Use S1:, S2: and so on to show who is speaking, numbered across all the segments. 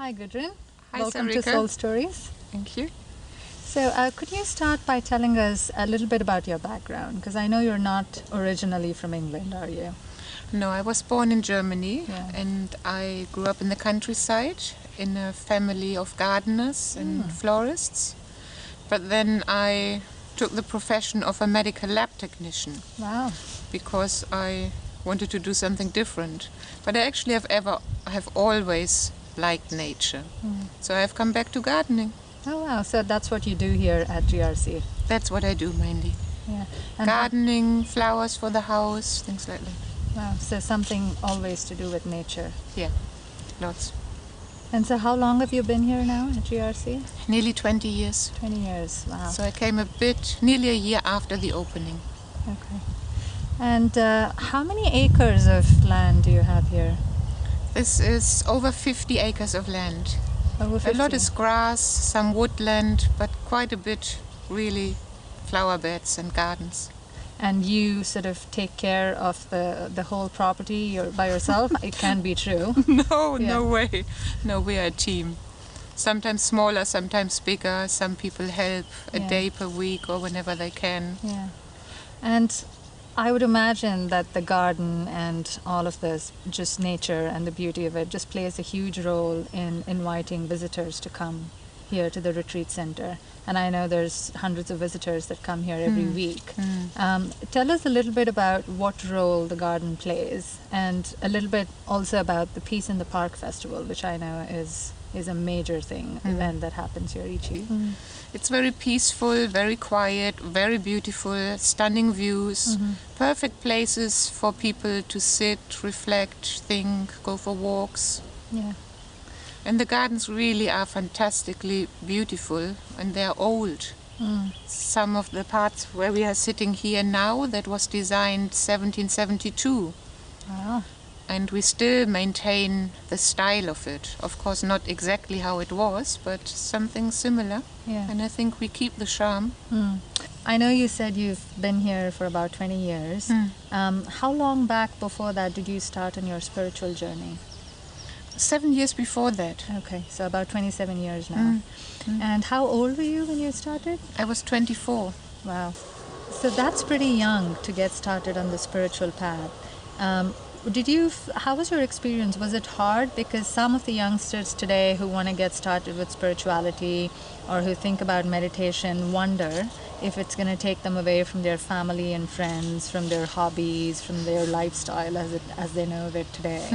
S1: Hi, Gudrun.
S2: Hi,
S1: Welcome to
S2: Sarika.
S1: Soul Stories.
S2: Thank you.
S1: So, could you start by telling us a little bit about your background? Because I know you're not originally from England, are you?
S2: No, I was born in Germany
S1: Yeah.
S2: and I grew up in the countryside in a family of gardeners and florists. But then I took the profession of a medical lab technician
S1: Wow.
S2: because I wanted to do something different. But I actually have always liked nature. So I've come back to gardening.
S1: Oh, wow. So that's what you do here at GRC.
S2: That's what I do mainly.
S1: Yeah. And
S2: Gardening, flowers for the house, things like that.
S1: wow. So something always to do with nature.
S2: Yeah, lots.
S1: And so how long have you been here now at GRC?
S2: Nearly 20 years.
S1: 20 years. Wow.
S2: So I came nearly a year after the opening.
S1: Okay. And how many acres of land do you have here?
S2: This is over 50 acres of land.
S1: Over 50.
S2: A lot is grass, some woodland, but quite a bit really flower beds and gardens.
S1: And you sort of take care of the whole property by yourself? It can be true.
S2: No,
S1: Yeah.
S2: no way. No, we are a team. Sometimes smaller, sometimes bigger. Some people help a
S1: Yeah.
S2: day per week or whenever they can.
S1: Yeah. And I would imagine that the garden and all of this, just nature and the beauty of it, just plays a huge role in inviting visitors to come here to the retreat center. And I know there's hundreds of visitors that come here every week. Tell us a little bit about what role the garden plays, and a little bit also about the Peace in the Park Festival, which I know is a major event that happens here each year.
S2: It's very peaceful, very quiet, very beautiful, stunning views, perfect places for people to sit, reflect, think, go for walks.
S1: Yeah.
S2: And the gardens really are fantastically beautiful, and they're old. Some of the parts where we are sitting here now, that was designed 1772.
S1: Wow.
S2: And we still maintain the style of it. Of course, not exactly how it was, but something similar.
S1: Yeah.
S2: And I think we keep the charm.
S1: I know you said you've been here for about 20 years. How long back before that did you start on your spiritual journey?
S2: 7 years before that,
S1: Okay, so about 27 years now. And how old were you when you started?
S2: I was 24.
S1: Wow. So that's pretty young to get started on the spiritual path. How was your experience? Was it hard? Because some of the youngsters today who want to get started with spirituality or who think about meditation wonder if it's going to take them away from their family and friends, from their hobbies, from their lifestyle as they know of it today.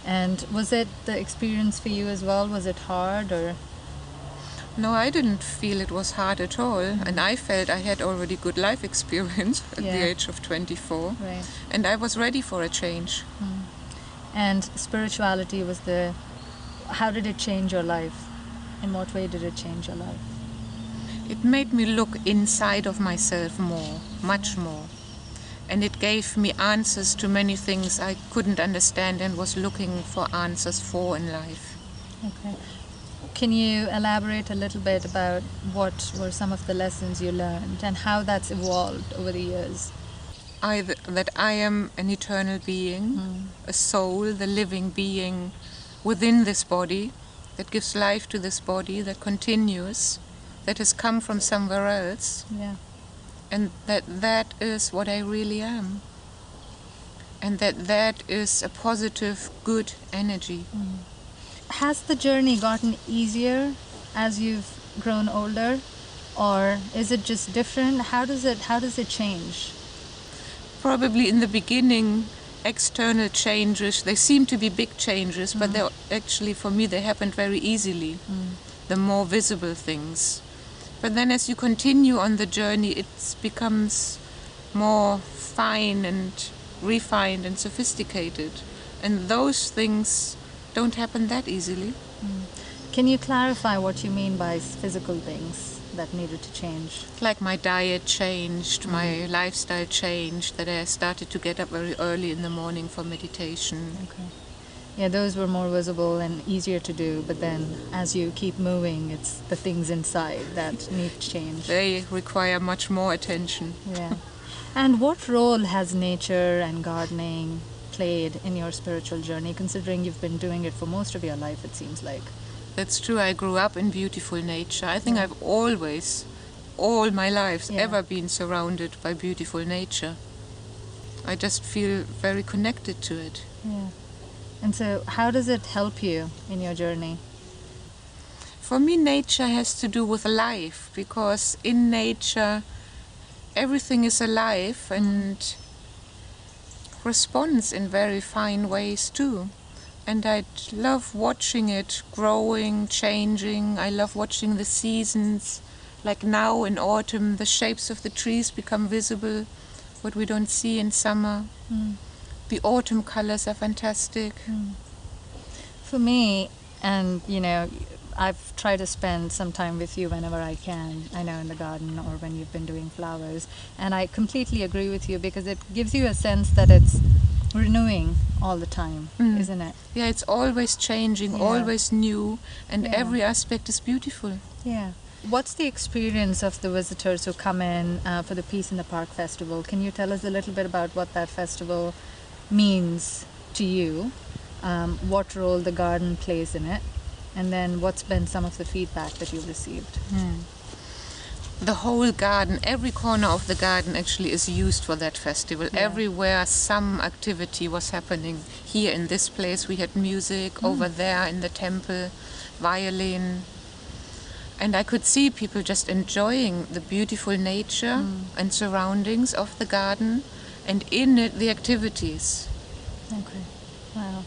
S1: And was it the experience for you as well? Was it hard or?
S2: No, I didn't feel it was hard at all. And I felt I had already good life experience at the
S1: Yeah.
S2: age of 24.
S1: Right.
S2: And I was ready for a change.
S1: And spirituality was how did it change your life? In what way did it change your life?
S2: It made me look inside of myself more, much more. And it gave me answers to many things I couldn't understand and was looking for answers for in life.
S1: Okay. Can you elaborate a little bit about what were some of the lessons you learned and how that's evolved over the years?
S2: That I am an eternal being, a soul, the living being within this body, that gives life to this body, that continues, that has come from somewhere else,
S1: Yeah.
S2: and that is what I really am. And that is a positive, good energy.
S1: Has the journey gotten easier as you've grown older, or is it just different? How does it change?
S2: Probably in the beginning, external changes, they seem to be big changes, but they're actually, for me, they happened very easily. The more visible things. But then as you continue on the journey, it becomes more fine and refined and sophisticated. And those things don't happen that easily.
S1: Can you clarify what you mean by physical things that needed to change?
S2: Like my diet changed, my lifestyle changed, that I started to get up very early in the morning for meditation.
S1: Okay. Yeah, those were more visible and easier to do, but then as you keep moving, it's the things inside that need change.
S2: They require much more attention.
S1: Yeah. And what role has nature and gardening played in your spiritual journey, considering you've been doing it for most of your life, it seems like?
S2: That's true. I grew up in beautiful nature. I think I've always, all my life, ever been surrounded by beautiful nature. I just feel very connected to it.
S1: Yeah. And so how does it help you in your journey?
S2: For me, nature has to do with life, because in nature everything is alive and responds in very fine ways too. And I love watching it growing, changing. I love watching the seasons. Like now in autumn, the shapes of the trees become visible, what we don't see in summer. The autumn colors are fantastic.
S1: For me, and I've tried to spend some time with you whenever I can, I know in the garden or when you've been doing flowers, and I completely agree with you, because it gives you a sense that it's renewing all the time, isn't it?
S2: Yeah, it's always changing, always new, and every aspect is beautiful.
S1: Yeah. What's the experience of the visitors who come in for the Peace in the Park Festival? Can you tell us a little bit about what that festival means to you, what role the garden plays in it, and then what's been some of the feedback that you've received?
S2: The whole garden, every corner of the garden actually is used for that festival. Everywhere some activity was happening. Here in this place we had music, over there in the temple, violin. And I could see people just enjoying the beautiful nature and surroundings of the garden, and in it the activities.
S1: Okay. Wow.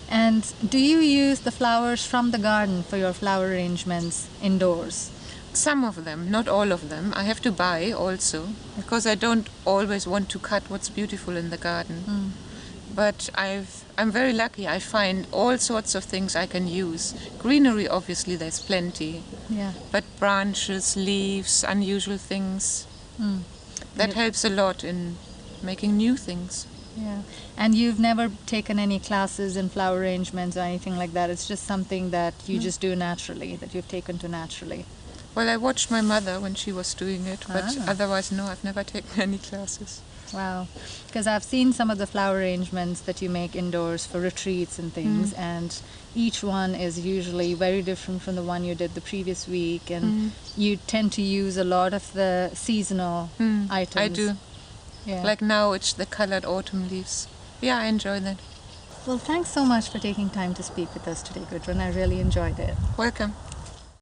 S1: And do you use the flowers from the garden for your flower arrangements indoors?
S2: Some of them, not all of them. I have to buy also, because I don't always want to cut what's beautiful in the garden. But I'm very lucky. I find all sorts of things I can use. Greenery, obviously, there's plenty.
S1: Yeah.
S2: But branches, leaves, unusual things. That helps a lot in making new things.
S1: Yeah. And you've never taken any classes in flower arrangements or anything like that? It's just something that you just do naturally, that you've taken to naturally?
S2: Well, I watched my mother when she was doing it, but otherwise, no, I've never taken any classes.
S1: Wow. Because I've seen some of the flower arrangements that you make indoors for retreats and things, and each one is usually very different from the one you did the previous week, and you tend to use a lot of the seasonal items.
S2: I do.
S1: Yeah.
S2: Like now, it's the colored autumn leaves. Yeah, I enjoy that.
S1: Well, thanks so much for taking time to speak with us today, Gudrun. I really enjoyed it.
S2: Welcome.